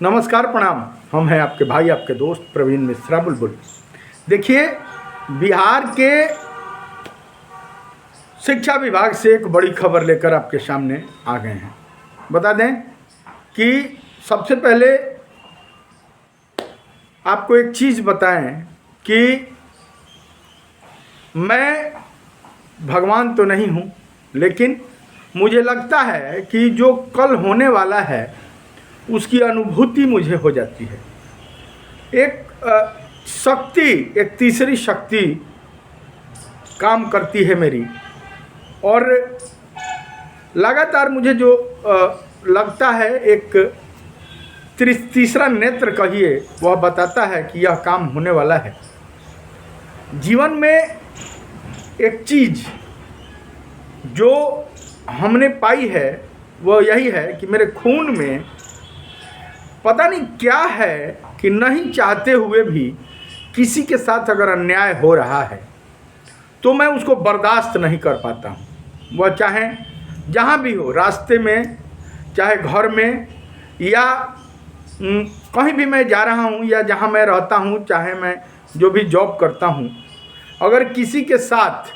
नमस्कार, प्रणाम। हम हैं आपके भाई, आपके दोस्त प्रवीण मिश्रा बुलबुल। देखिए, बिहार के शिक्षा विभाग से एक बड़ी खबर लेकर आपके सामने आ गए हैं। बता दें कि सबसे पहले आपको एक चीज़ बताएं कि मैं भगवान तो नहीं हूँ, लेकिन मुझे लगता है कि जो कल होने वाला है उसकी अनुभूति मुझे हो जाती है। एक शक्ति, एक तीसरी शक्ति काम करती है मेरी, और लगातार मुझे जो लगता है, एक तीसरा नेत्र कहिए, वह बताता है कि यह काम होने वाला है। जीवन में एक चीज़ जो हमने पाई है वह यही है कि मेरे खून में पता नहीं क्या है कि नहीं चाहते हुए भी किसी के साथ अगर अन्याय हो रहा है तो मैं उसको बर्दाश्त नहीं कर पाता हूँ। वह चाहे जहाँ भी हो, रास्ते में, चाहे घर में, या कहीं भी मैं जा रहा हूँ, या जहाँ मैं रहता हूँ, चाहे मैं जो भी जॉब करता हूँ, अगर किसी के साथ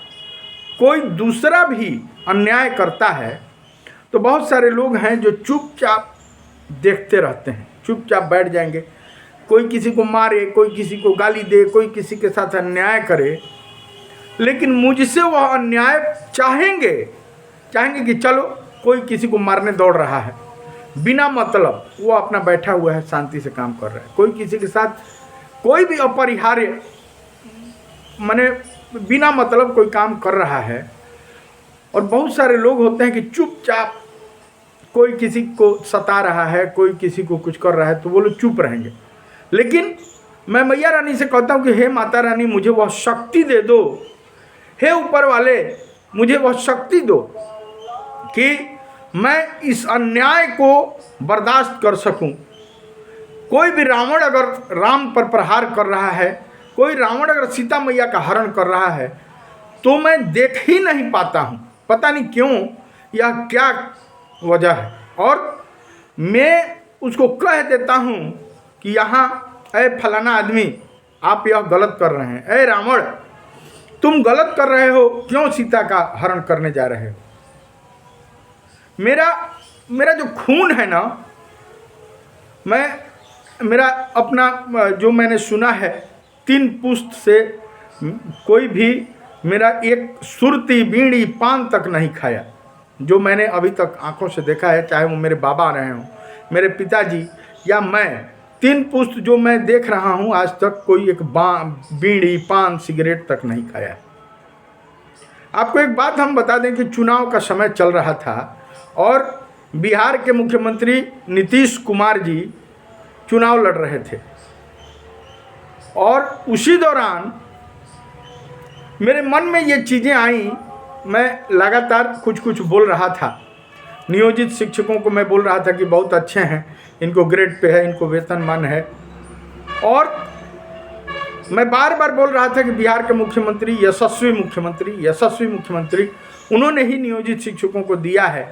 कोई दूसरा भी अन्याय करता है तो बहुत सारे लोग हैं जो चुपचाप देखते रहते हैं, चुपचाप बैठ जाएंगे। कोई किसी को मारे, कोई किसी को गाली दे, कोई किसी के साथ अन्याय करे, लेकिन मुझसे वह अन्याय चाहेंगे कि चलो कोई किसी को मारने दौड़ रहा है, बिना मतलब वो अपना बैठा हुआ है, शांति से काम कर रहा है। कोई किसी के साथ कोई भी अपरिहार्य, माने बिना मतलब कोई काम कर रहा है, और बहुत सारे लोग होते हैं कि चुपचाप, कोई किसी को सता रहा है, कोई किसी को कुछ कर रहा है तो वो लोग चुप रहेंगे। लेकिन मैं मैया रानी से कहता हूँ कि हे माता रानी, मुझे वह शक्ति दे दो, हे ऊपर वाले मुझे वह शक्ति दो कि मैं इस अन्याय को बर्दाश्त कर सकूं। कोई भी रावण अगर राम पर प्रहार कर रहा है, कोई रावण अगर सीता मैया का हरण कर रहा है, तो मैं देख ही नहीं पाता हूँ। पता नहीं क्यों, यह क्या वजह है। और मैं उसको कह देता हूँ कि यहाँ, ऐ फलाना आदमी, आप यह गलत कर रहे हैं। ऐ रावण, तुम गलत कर रहे हो, क्यों सीता का हरण करने जा रहे हो। मेरा जो खून है ना, मेरा अपना जो मैंने सुना है, 3 पुश्त से कोई भी मेरा एक सुरती, बीड़ी, पान तक नहीं खाया, जो मैंने अभी तक आंखों से देखा है। चाहे वो मेरे बाबा रहे हों, मेरे पिताजी, या मैं, 3 पुश्त जो मैं देख रहा हूँ, आज तक कोई एक बीड़ी, पान, सिगरेट तक नहीं खाया। आपको एक बात हम बता दें कि चुनाव का समय चल रहा था और बिहार के मुख्यमंत्री नीतीश कुमार जी चुनाव लड़ रहे थे, और उसी दौरान मेरे मन में ये चीज़ें आई। मैं लगातार कुछ बोल रहा था। नियोजित शिक्षकों को मैं बोल रहा था कि बहुत अच्छे हैं, इनको ग्रेड पे है, इनको वेतनमान है। और मैं बार बार बोल रहा था कि बिहार के मुख्यमंत्री यशस्वी मुख्यमंत्री, उन्होंने ही नियोजित शिक्षकों को दिया है,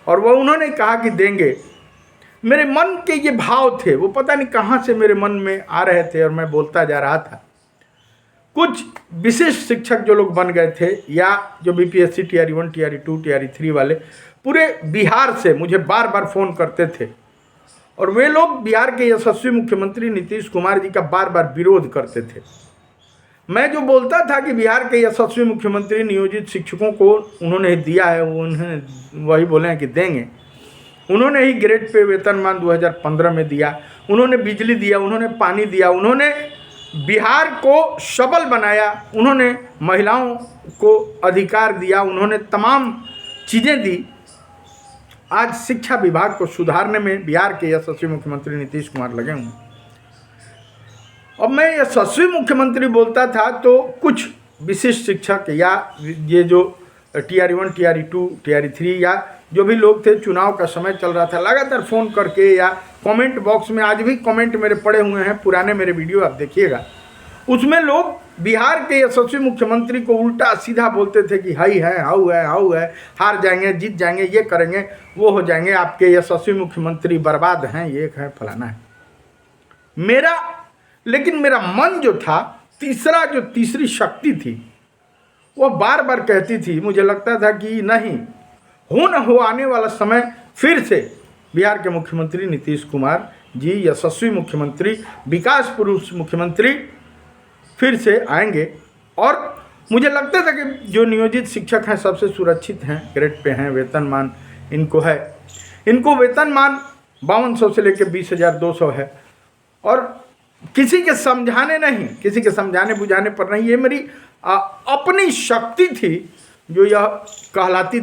और वह उन्होंने कहा कि देंगे। मेरे मन के ये भाव थे, वो पता नहीं कहाँ से मेरे मन में आ रहे थे, और मैं बोलता जा रहा था। कुछ विशिष्ट शिक्षक जो लोग बन गए थे, या जो बीपीएससी टीआरई 1, टीआरई 2, टीआरई 3 वाले, पूरे बिहार से मुझे बार बार फ़ोन करते थे, और वे लोग बिहार के यशस्वी मुख्यमंत्री नीतीश कुमार जी का बार बार विरोध करते थे। मैं जो बोलता था कि बिहार के यशस्वी मुख्यमंत्री नियोजित शिक्षकों को उन्होंने दिया है, उन्हें वही बोले हैं कि देंगे। उन्होंने ही ग्रेड पे वेतनमान 2015 में दिया, उन्होंने बिजली दिया, उन्होंने पानी दिया, उन्होंने बिहार को सबल बनाया, उन्होंने महिलाओं को अधिकार दिया, उन्होंने तमाम चीज़ें दी। आज शिक्षा विभाग को सुधारने में बिहार के यशस्वी मुख्यमंत्री नीतीश कुमार लगे हुए। अब मैं यशस्वी मुख्यमंत्री बोलता था तो कुछ विशिष्ट शिक्षक, या ये जो टीआरई 1, टीआरई 2, टीआरई 3, या जो भी लोग थे, चुनाव का समय चल रहा था, लगातार फ़ोन करके, या कमेंट बॉक्स में, आज भी कमेंट मेरे पड़े हुए हैं, पुराने मेरे वीडियो आप देखिएगा, उसमें लोग बिहार के यशस्वी मुख्यमंत्री को उल्टा सीधा बोलते थे कि हाई है, हाउ है, हार जाएंगे, जीत जाएंगे, ये करेंगे, वो हो जाएंगे, आपके यशस्वी मुख्यमंत्री बर्बाद हैं, ये है, फलाना है। लेकिन मेरा मन जो था, तीसरी शक्ति थी, वो बार बार कहती थी, मुझे लगता था कि नहीं, हो न हो आने वाला समय फिर से बिहार के मुख्यमंत्री नीतीश कुमार जी, यशस्वी मुख्यमंत्री, विकास पुरुष मुख्यमंत्री फिर से आएंगे। और मुझे लगता था कि जो नियोजित शिक्षक हैं सबसे सुरक्षित हैं, ग्रेड पे हैं, वेतनमान इनको है, इनको वेतनमान 5200 से लेकर 20,200 है। और किसी के समझाने बुझाने पर नहीं, ये मेरी अपनी शक्ति थी जो यह कहलवाती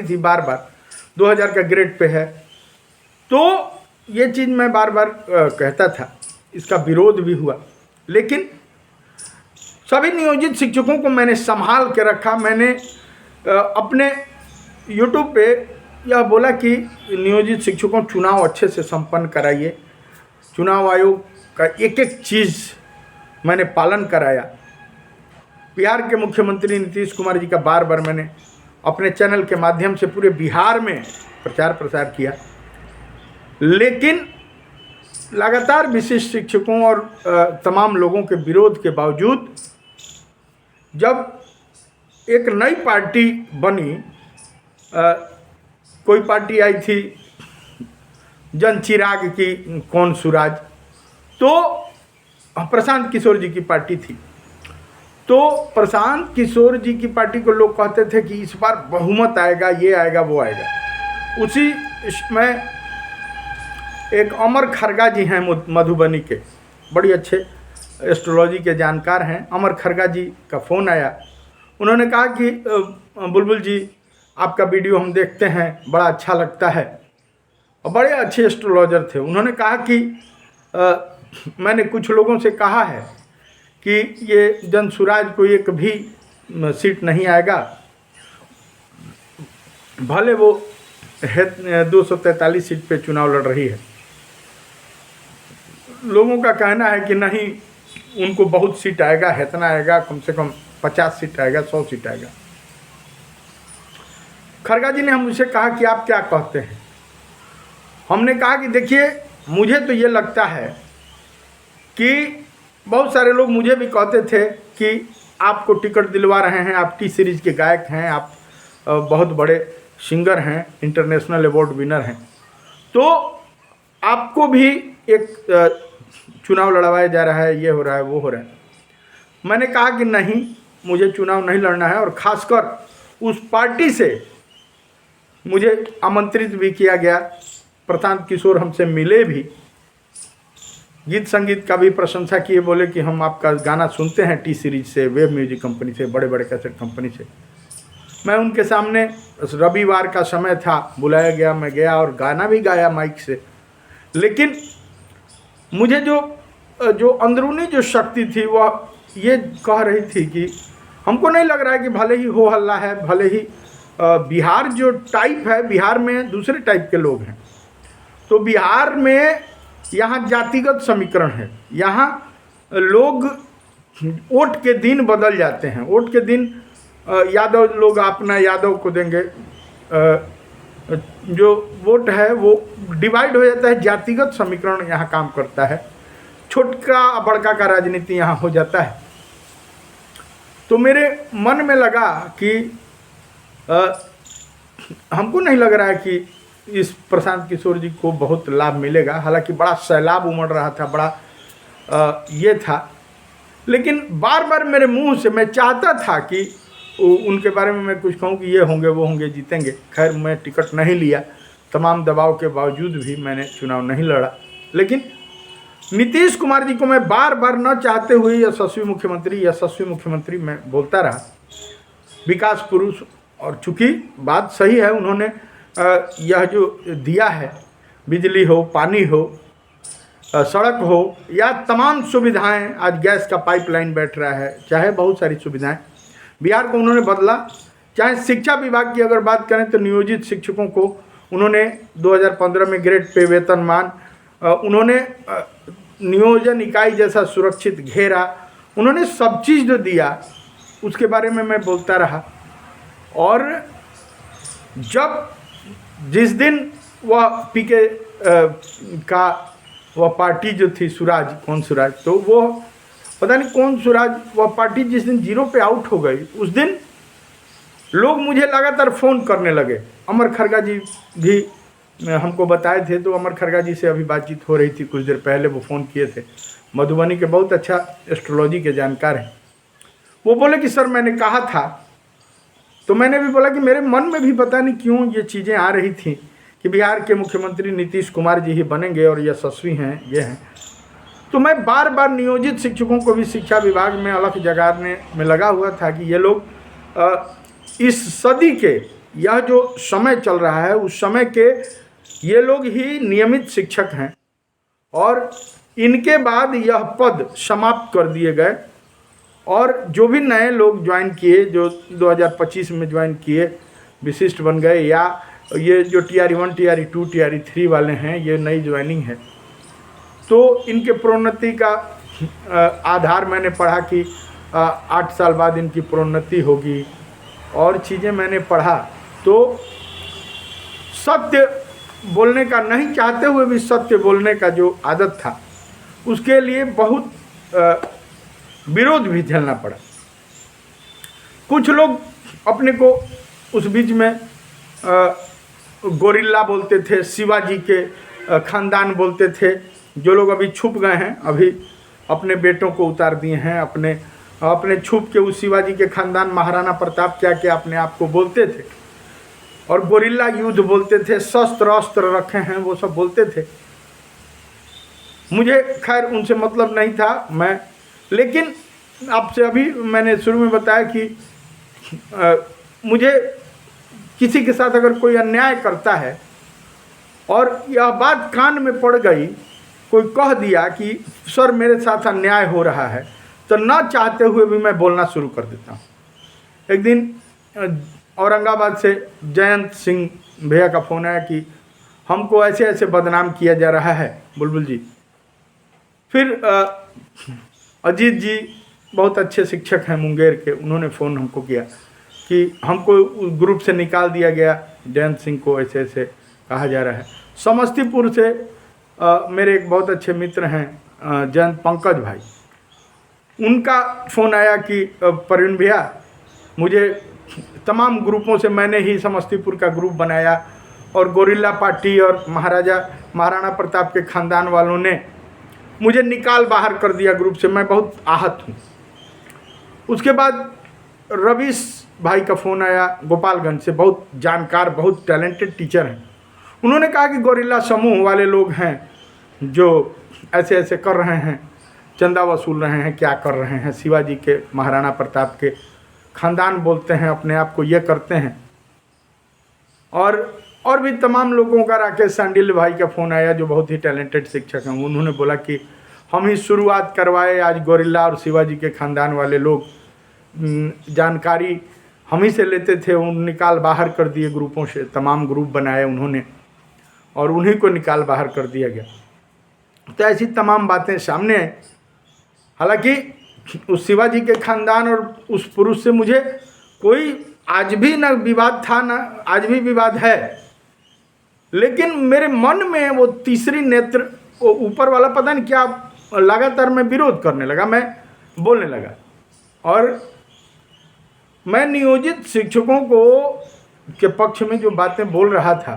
थी बार बार। 2000 का ग्रेड पे है, तो ये चीज़ मैं बार बार कहता था, इसका विरोध भी हुआ, लेकिन सभी नियोजित शिक्षकों को मैंने संभाल के रखा। मैंने अपने YouTube पे यह बोला कि नियोजित शिक्षकों चुनाव अच्छे से संपन्न कराइए। चुनाव आयोग का एक एक चीज़ मैंने पालन कराया। बिहार के मुख्यमंत्री नीतीश कुमार जी का बार बार मैंने अपने चैनल के माध्यम से पूरे बिहार में प्रचार प्रसार किया, लेकिन लगातार विशिष्ट शिक्षकों और तमाम लोगों के विरोध के बावजूद जब एक नई पार्टी बनी, कोई पार्टी आई थी जनचिराग की, कौन सुराज, तो प्रशांत किशोर जी की पार्टी थी। तो प्रशांत किशोर जी की पार्टी को लोग कहते थे कि इस बार बहुमत आएगा, ये आएगा, वो आएगा। उसी में एक अमर खरगा जी हैं मधुबनी के, बड़ी अच्छे एस्ट्रोलॉजी के जानकार हैं। अमर खरगा जी का फ़ोन आया, उन्होंने कहा कि बुलबुल जी, आपका वीडियो हम देखते हैं, बड़ा अच्छा लगता है, और बड़े अच्छे एस्ट्रोलॉजर थे। उन्होंने कहा कि मैंने कुछ लोगों से कहा है कि ये जनसुराज को एक भी सीट नहीं आएगा, भले वो 243 सीट पे चुनाव लड़ रही है। लोगों का कहना है कि नहीं, उनको बहुत सीट आएगा, इतना आएगा, कम से कम 50 सीट आएगा, 100 सीट आएगा। खरगा जी ने हमसे कहा कि आप क्या कहते हैं। हमने कहा कि देखिए, मुझे तो ये लगता है कि बहुत सारे लोग मुझे भी कहते थे कि आपको टिकट दिलवा रहे हैं, आप टी सीरीज़ के गायक हैं, आप बहुत बड़े सिंगर हैं, इंटरनेशनल अवार्ड विनर हैं, तो आपको भी एक चुनाव लड़वाया जा रहा है, ये हो रहा है, वो हो रहा है। मैंने कहा कि नहीं, मुझे चुनाव नहीं लड़ना है। और ख़ासकर उस पार्टी से मुझे आमंत्रित भी किया गया, प्रशांत किशोर हमसे मिले भी, गीत संगीत का भी प्रशंसा किए, बोले कि हम आपका गाना सुनते हैं टी सीरीज से, वेब म्यूजिक कंपनी से, बड़े बड़े कैसेट कंपनी से। मैं उनके सामने, रविवार का समय था, बुलाया गया, मैं गया और गाना भी गाया माइक से। लेकिन मुझे जो अंदरूनी जो शक्ति थी वह ये कह रही थी कि हमको नहीं लग रहा है कि भले ही हो हल्ला है, भले ही बिहार जो टाइप है, बिहार में दूसरे टाइप के लोग हैं, तो बिहार में यहाँ जातिगत समीकरण है, यहाँ लोग वोट के दिन बदल जाते हैं। वोट के दिन यादव लोग अपना यादव को देंगे, जो वोट है वो डिवाइड हो जाता है, जातिगत समीकरण यहाँ काम करता है, छोटका बड़का का राजनीति यहाँ हो जाता है। तो मेरे मन में लगा कि हमको नहीं लग रहा है कि इस प्रशांत किशोर जी को बहुत लाभ मिलेगा। हालांकि बड़ा सैलाब उमड़ रहा था, बड़ा ये था, लेकिन बार बार मेरे मुंह से मैं चाहता था कि उनके बारे में मैं कुछ कहूँ कि ये होंगे, वो होंगे, जीतेंगे। खैर, मैं टिकट नहीं लिया, तमाम दबाव के बावजूद भी मैंने चुनाव नहीं लड़ा। लेकिन नीतीश कुमार जी को मैं बार बार न चाहते हुए यशस्वी मुख्यमंत्री मैं बोलता रहा, विकास पुरुष। और चूँकि बात सही है, उन्होंने यह जो दिया है, बिजली हो, पानी हो, सड़क हो, या तमाम सुविधाएं, आज गैस का पाइपलाइन बैठ रहा है, चाहे बहुत सारी सुविधाएं, बिहार को उन्होंने बदला। चाहे शिक्षा विभाग की अगर बात करें तो नियोजित शिक्षकों को उन्होंने 2015 में ग्रेड पे वेतनमान, उन्होंने नियोजन इकाई जैसा सुरक्षित घेरा, उन्होंने सब चीज़ जो दिया उसके बारे में मैं बोलता रहा। और जब जिस दिन वह पीके का वह पार्टी जो थी सुराज, कौन सुराज, तो वो पता नहीं कौन सुराज, वह पार्टी जिस दिन 0 पे आउट हो गई, उस दिन लोग मुझे लगातार फ़ोन करने लगे। अमर खरगा जी भी हमको बताए थे, तो अमर खरगा जी से अभी बातचीत हो रही थी कुछ देर पहले, वो फ़ोन किए थे। मधुबनी के बहुत अच्छा एस्ट्रोलॉजी के जानकार हैं। वो बोले कि सर मैंने कहा था, तो मैंने भी बोला कि मेरे मन में भी पता नहीं क्यों ये चीज़ें आ रही थी कि बिहार के मुख्यमंत्री नीतीश कुमार जी ही बनेंगे और यशस्वी हैं, ये हैं। तो मैं बार बार नियोजित शिक्षकों को भी शिक्षा विभाग में अलग जगाने में लगा हुआ था कि ये लोग इस सदी के, यह जो समय चल रहा है उस समय के ये लोग ही नियमित शिक्षक हैं, और इनके बाद यह पद समाप्त कर दिए गए। और जो भी नए लोग ज्वाइन किए, जो 2025 में ज्वाइन किए, विशिष्ट बन गए, या ये जो TRE 1, TRE 2, TRE 3 वाले हैं, ये नई ज्वाइनिंग है, तो इनके प्रोन्नति का आधार मैंने पढ़ा कि 8 साल बाद इनकी प्रोन्नति होगी, और चीज़ें मैंने पढ़ा। तो सत्य बोलने का, नहीं चाहते हुए भी सत्य बोलने का जो आदत था, उसके लिए बहुत विरोध भी झेलना पड़ा। कुछ लोग अपने को उस बीच में गोरिल्ला बोलते थे, शिवाजी के खानदान बोलते थे। जो लोग अभी छुप गए हैं, अभी अपने बेटों को उतार दिए हैं, अपने छुप के उस शिवाजी के खानदान, महाराणा प्रताप क्या क्या अपने आप को बोलते थे, और गोरिल्ला युद्ध बोलते थे, शस्त्र अस्त्र रखे हैं, वो सब बोलते थे। मुझे खैर उनसे मतलब नहीं था। मैं लेकिन आपसे अभी मैंने शुरू में बताया कि मुझे किसी के साथ अगर कोई अन्याय करता है और यह बात कान में पड़ गई, कोई कह दिया कि सर मेरे साथ अन्याय हो रहा है, तो ना चाहते हुए भी मैं बोलना शुरू कर देता हूँ। एक दिन औरंगाबाद से जयंत सिंह भैया का फ़ोन आया कि हमको ऐसे ऐसे बदनाम किया जा रहा है, बुलबुल जी। फिर अजीत जी बहुत अच्छे शिक्षक हैं मुंगेर के, उन्होंने फ़ोन हमको किया कि हमको ग्रुप से निकाल दिया गया, जयंत सिंह को ऐसे ऐसे कहा जा रहा है। समस्तीपुर से मेरे एक बहुत अच्छे मित्र हैं जयंत पंकज भाई, उनका फ़ोन आया कि प्रवीण भैया, मुझे तमाम ग्रुपों से, मैंने ही समस्तीपुर का ग्रुप बनाया और गोरिल्ला पार्टी और महाराणा प्रताप के ख़ानदान वालों ने मुझे निकाल बाहर कर दिया ग्रुप से, मैं बहुत आहत हूँ। उसके बाद रवीश भाई का फ़ोन आया गोपालगंज से, बहुत जानकार, बहुत टैलेंटेड टीचर हैं। उन्होंने कहा कि गोरिल्ला समूह वाले लोग हैं जो ऐसे ऐसे कर रहे हैं, चंदा वसूल रहे हैं, क्या कर रहे हैं, शिवाजी के, महाराणा प्रताप के ख़ानदान बोलते हैं अपने आप को, ये करते हैं। और भी तमाम लोगों का, राकेश सांडिल भाई का फ़ोन आया जो बहुत ही टैलेंटेड शिक्षक हैं। उन्होंने बोला कि हम ही शुरुआत करवाए, आज गोरिल्ला और शिवाजी के ख़ानदान वाले लोग जानकारी हम ही से लेते थे, उन निकाल बाहर कर दिए ग्रुपों से, तमाम ग्रुप बनाए उन्होंने और उन्हीं को निकाल बाहर कर दिया गया। तो ऐसी तमाम बातें सामने आई। हालांकि उस शिवाजी के ख़ानदान और उस पुरुष से मुझे कोई आज भी न विवाद था, न आज भी विवाद है, लेकिन मेरे मन में वो तीसरी नेत्र, वो ऊपर वाला पता नहीं क्या, लगातार मैं विरोध करने लगा, मैं बोलने लगा। और मैं नियोजित शिक्षकों के पक्ष में जो बातें बोल रहा था,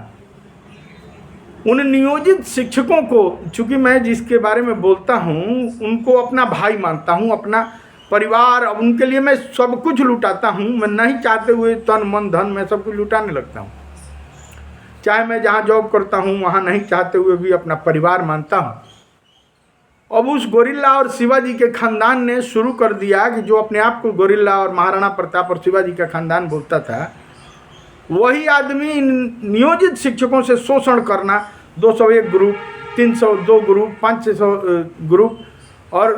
उन नियोजित शिक्षकों को, चूँकि मैं जिसके बारे में बोलता हूँ उनको अपना भाई मानता हूँ, अपना परिवार, अब उनके लिए मैं सब कुछ लुटाता हूँ। मैं नहीं चाहते हुए तन मन धन मैं सब कुछ लुटाने लगता हूँ। चाहे मैं जहाँ जॉब करता हूँ वहाँ नहीं चाहते हुए भी अपना परिवार मानता हूँ। अब उस गोरिल्ला और शिवाजी के ख़ानदान ने शुरू कर दिया कि जो अपने आप को गोरिल्ला और महाराणा प्रताप और शिवाजी का ख़ानदान बोलता था, वही आदमी नियोजित शिक्षकों से शोषण करना, 201 ग्रुप, 302 ग्रुप, 500 ग्रुप और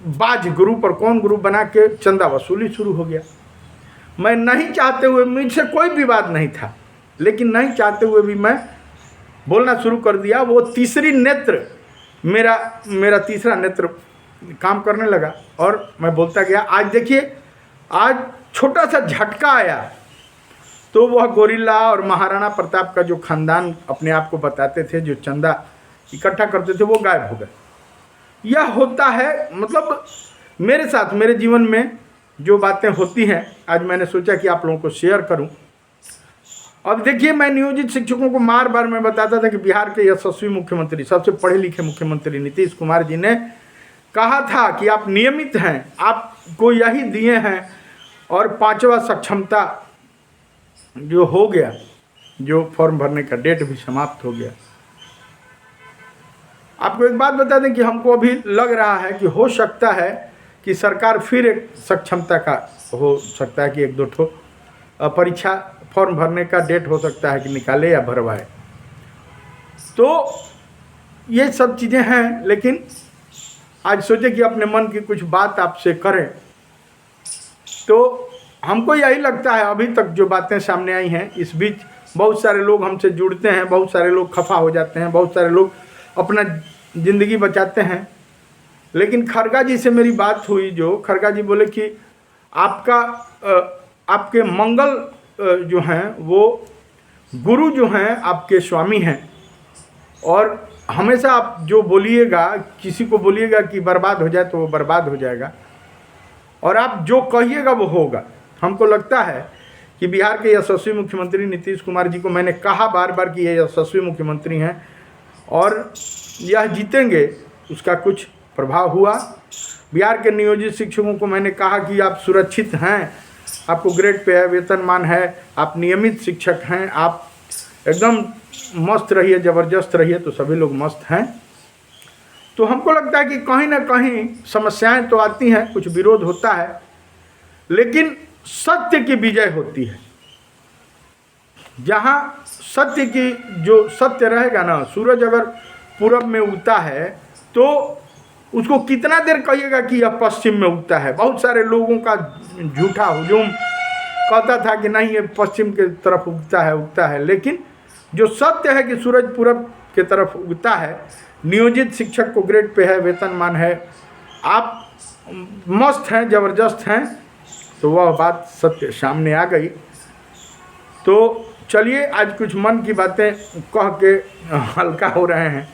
बाज ग्रुप और कौन ग्रुप बना के चंदा वसूली शुरू हो गया। मैं नहीं चाहते हुए, मुझसे कोई विवाद नहीं था, लेकिन नहीं चाहते हुए भी मैं बोलना शुरू कर दिया। वो तीसरी नेत्र, मेरा तीसरा नेत्र काम करने लगा और मैं बोलता गया। आज देखिए, आज छोटा सा झटका आया तो वह गोरिल्ला और महाराणा प्रताप का जो ख़ानदान अपने आप को बताते थे, जो चंदा इकट्ठा करते थे वो गायब हो गए। यह होता है, मतलब मेरे साथ, मेरे जीवन में जो बातें होती हैं, आज मैंने सोचा कि आप लोगों को शेयर करूं। अब देखिए, मैं नियोजित शिक्षकों को बार बार मैं बताता था कि बिहार के यशस्वी मुख्यमंत्री, सबसे पढ़े लिखे मुख्यमंत्री नीतीश कुमार जी ने कहा था कि आप नियमित हैं, आपको यही दिए हैं, और 5वां सक्षमता जो हो गया, जो फॉर्म भरने का डेट भी समाप्त हो गया। आपको एक बात बता दें कि हमको अभी लग रहा है कि हो सकता है कि सरकार फिर एक सक्षमता का, हो सकता है कि 1-2 ठो परीक्षा फॉर्म भरने का डेट हो सकता है कि निकाले या भरवाए। तो ये सब चीज़ें हैं, लेकिन आज सोचे कि अपने मन की कुछ बात आपसे करें। तो हमको यही लगता है, अभी तक जो बातें सामने आई हैं, इस बीच बहुत सारे लोग हमसे जुड़ते हैं, बहुत सारे लोग खफा हो जाते हैं, बहुत सारे लोग अपना ज़िंदगी बचाते हैं। लेकिन खरगा जी से मेरी बात हुई, जो खरगा जी बोले कि आपके मंगल जो हैं वो गुरु जो हैं आपके स्वामी हैं, और हमेशा आप जो बोलिएगा, किसी को बोलिएगा कि बर्बाद हो जाए तो वो बर्बाद हो जाएगा, और आप जो कहिएगा वो होगा। हमको लगता है कि बिहार के यशस्वी मुख्यमंत्री नीतीश कुमार जी को मैंने कहा बार बार कि ये यशस्वी मुख्यमंत्री हैं और यह जीतेंगे, उसका कुछ प्रभाव हुआ। बिहार के नियोजित शिक्षकों को मैंने कहा कि आप सुरक्षित हैं, आपको ग्रेड पे है, वेतनमान है, आप नियमित शिक्षक हैं, आप एकदम मस्त रहिए, ज़बरदस्त रहिए, तो सभी लोग मस्त हैं। तो हमको लगता है कि कहीं ना कहीं समस्याएं तो आती हैं, कुछ विरोध होता है, लेकिन सत्य की विजय होती है। जहाँ सत्य की, जो सत्य रहेगा ना, सूरज अगर पूरब में उगता है तो उसको कितना देर कहिएगा कि यह पश्चिम में उगता है। बहुत सारे लोगों का झूठा हुजूम कहता था कि नहीं, ये पश्चिम के तरफ उगता है, लेकिन जो सत्य है कि सूरज पूरब के तरफ उगता है, नियोजित शिक्षक को ग्रेड पे है, वेतनमान है, आप मस्त हैं, ज़बरदस्त हैं, तो वह बात सत्य सामने आ गई। तो चलिए, आज कुछ मन की बातें कह के हल्का हो रहे हैं,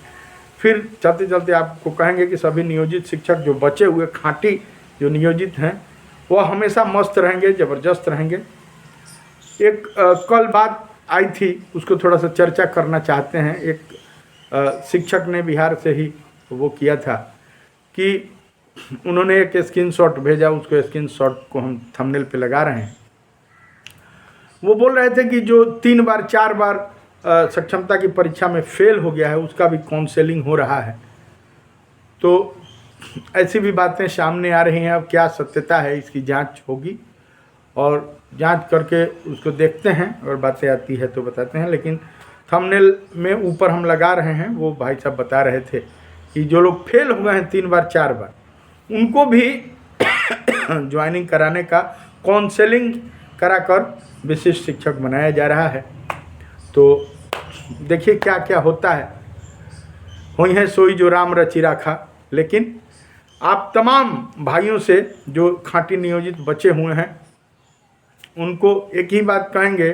फिर चलते चलते आपको कहेंगे कि सभी नियोजित शिक्षक जो बचे हुए खाँटी जो नियोजित हैं वह हमेशा मस्त रहेंगे, ज़बरदस्त रहेंगे। एक कल बात आई थी, उसको थोड़ा सा चर्चा करना चाहते हैं। एक शिक्षक ने बिहार से ही वो किया था कि उन्होंने एक स्क्रीनशॉट भेजा, उसको स्क्रीनशॉट को हम थंबनेल पे लगा रहे हैं। वो बोल रहे थे कि जो 3 बार 4 बार सक्षमता की परीक्षा में फेल हो गया है, उसका भी काउंसलिंग हो रहा है। तो ऐसी भी बातें सामने आ रही हैं। अब क्या सत्यता है, इसकी जांच होगी, और जांच करके उसको देखते हैं, और बातें आती है तो बताते हैं। लेकिन थंबनेल में ऊपर हम लगा रहे हैं, वो भाई साहब बता रहे थे कि जो लोग फेल हुए हैं 3 बार 4 बार, उनको भी ज्वाइनिंग कराने का, काउंसलिंग कराकर विशिष्ट शिक्षक बनाया जा रहा है। तो देखिए क्या क्या होता है। हुई है सोई जो राम रचि राखा। लेकिन आप तमाम भाइयों से जो खाँटी नियोजित बचे हुए हैं, उनको एक ही बात कहेंगे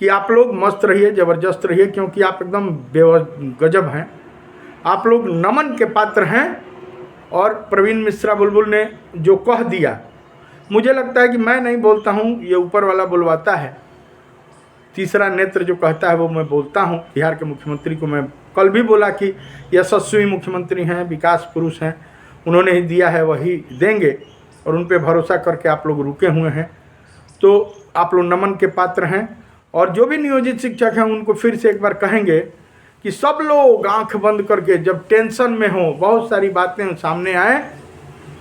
कि आप लोग मस्त रहिए, ज़बरदस्त रहिए, क्योंकि आप एकदम गजब हैं, आप लोग नमन के पात्र हैं। और प्रवीण मिश्रा बुलबुल ने जो कह दिया, मुझे लगता है कि मैं नहीं बोलता हूँ, ये ऊपर वाला बुलवाता है। तीसरा नेत्र जो कहता है वो मैं बोलता हूँ। बिहार के मुख्यमंत्री को मैं कल भी बोला कि यशस्वी मुख्यमंत्री हैं, विकास पुरुष हैं, उन्होंने ही दिया है वही देंगे, और उन पे भरोसा करके आप लोग रुके हुए हैं। तो आप लोग नमन के पात्र हैं। और जो भी नियोजित शिक्षक हैं उनको फिर से एक बार कहेंगे कि सब लोग आंख बंद करके, जब टेंशन में हो, बहुत सारी बातें सामने आए,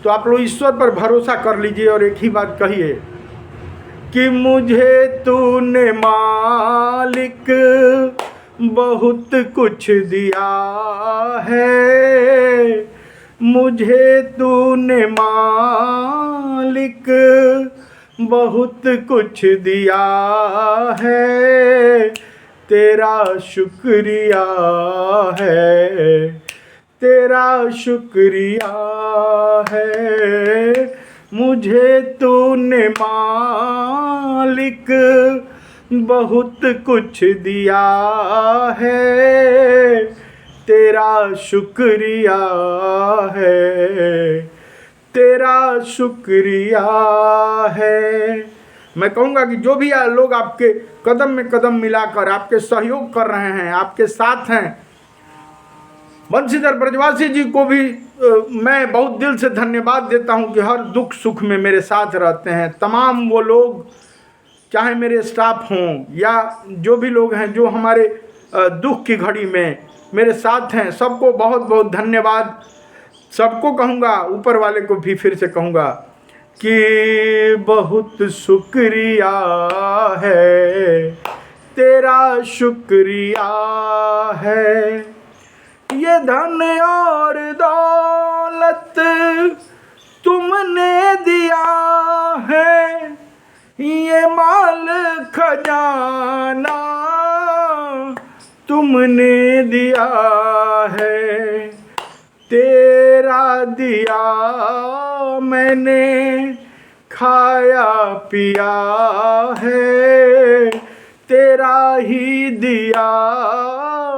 तो आप लोग ईश्वर पर भरोसा कर लीजिए और एक ही बात कहिए कि मुझे तूने मालिक बहुत कुछ दिया है, मुझे तूने मालिक बहुत कुछ दिया है, तेरा शुक्रिया है, तेरा शुक्रिया है, मुझे तूने मालिक बहुत कुछ दिया है, तेरा तेरा शुक्रिया है, तेरा शुक्रिया है। मैं कहूँगा कि जो भी लोग आपके कदम में कदम मिलाकर आपके सहयोग कर रहे हैं, आपके साथ हैं, बंशीधर ब्रजवासी जी को भी मैं बहुत दिल से धन्यवाद देता हूं कि हर दुख सुख में मेरे साथ रहते हैं। तमाम वो लोग, चाहे मेरे स्टाफ हों या जो भी लोग हैं जो हमारे दुख की घड़ी में मेरे साथ हैं, सबको बहुत बहुत धन्यवाद। सबको कहूँगा, ऊपर वाले को भी फिर से कहूँगा कि बहुत शुक्रिया है, तेरा शुक्रिया है। ये धन और दौलत तुमने दिया है, ये माल खजाना तुमने दिया है। तेरा दिया मैंने खाया पिया है, तेरा ही दिया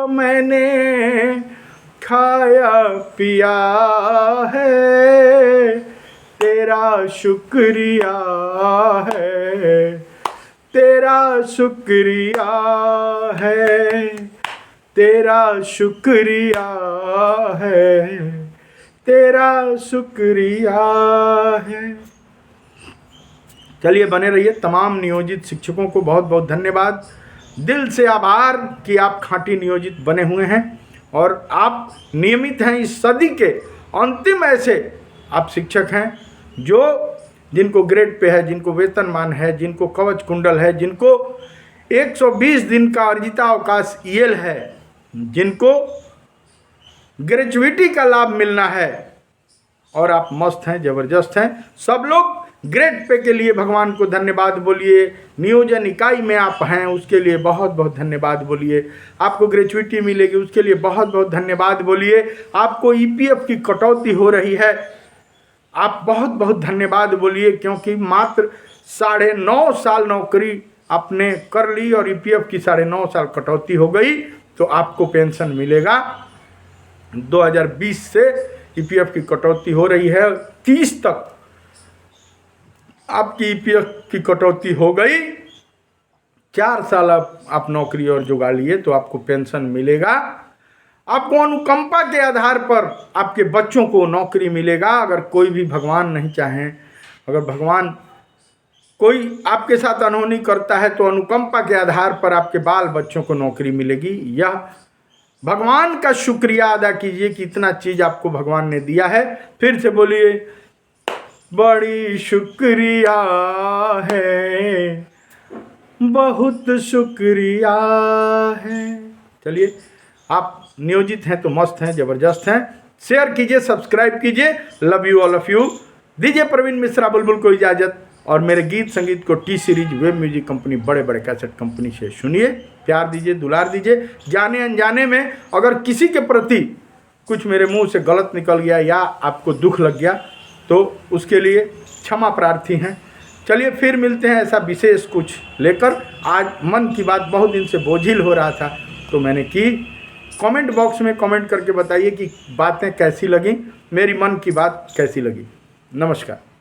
मैंने खाया पिया है। तेरा शुक्रिया है, तेरा शुक्रिया है, तेरा शुक्रिया है, तेरा शुक्रिया है। चलिए बने रहिए। तमाम नियोजित शिक्षकों को बहुत बहुत धन्यवाद, दिल से आभार कि आप खांटी नियोजित बने हुए हैं और आप नियमित हैं। इस सदी के अंतिम ऐसे आप शिक्षक हैं जो जिनको ग्रेड पे है, जिनको वेतनमान है, जिनको कवच कुंडल है, जिनको 120 दिन का अर्जिता अवकाश ईएल है, जिनको ग्रेजुएटी का लाभ मिलना है, और आप मस्त हैं, ज़बरदस्त हैं। सब लोग ग्रेड पे के लिए भगवान को धन्यवाद बोलिए। नियोजन इकाई में आप हैं उसके लिए बहुत बहुत धन्यवाद बोलिए। आपको ग्रेजुएटी मिलेगी उसके लिए बहुत बहुत धन्यवाद बोलिए। आपको ईपीएफ की कटौती हो रही है, आप बहुत बहुत धन्यवाद बोलिए, क्योंकि मात्र 9.5 साल नौकरी आपने कर ली और ईपीएफ की 9.5 साल कटौती हो गई, तो आपको पेंशन मिलेगा। 2020 से ईपीएफ की कटौती हो रही है, 30 तक आपकी ईपीएफ की कटौती हो गई। 4 साल आप नौकरी और जुगा लिए तो आपको पेंशन मिलेगा। आपको अनुकंपा के आधार पर आपके बच्चों को नौकरी मिलेगा। अगर कोई भी भगवान नहीं चाहे, अगर भगवान कोई आपके साथ अनहोनी करता है तो अनुकंपा के आधार पर आपके बाल बच्चों को नौकरी मिलेगी। यह भगवान का शुक्रिया अदा कीजिए कि इतना चीज़ आपको भगवान ने दिया है। फिर से बोलिए, बड़ी शुक्रिया है, बहुत शुक्रिया है। चलिए, आप नियोजित हैं तो मस्त हैं, ज़बरदस्त हैं। शेयर कीजिए, सब्सक्राइब कीजिए। Love you all of you. दीजिए प्रवीण मिश्रा बुलबुल को इजाज़त और मेरे गीत संगीत को T series web music company, बड़े बड़े कैसेट कंपनी से सुनिए। प्यार दीजिए, दुलार दीजिए। जाने अनजाने में अगर किसी के प्रति कुछ मेरे मुंह से गलत निकल गया या आपको दुख लग गया तो उसके लिए क्षमा प्रार्थी हैं। चलिए फिर मिलते हैं ऐसा विशेष कुछ लेकर। आज मन की बात बहुत दिन से बोझिल हो रहा था तो मैंने की। कमेंट बॉक्स में कमेंट करके बताइए कि बातें कैसी लगी, मेरी मन की बात कैसी लगी। नमस्कार।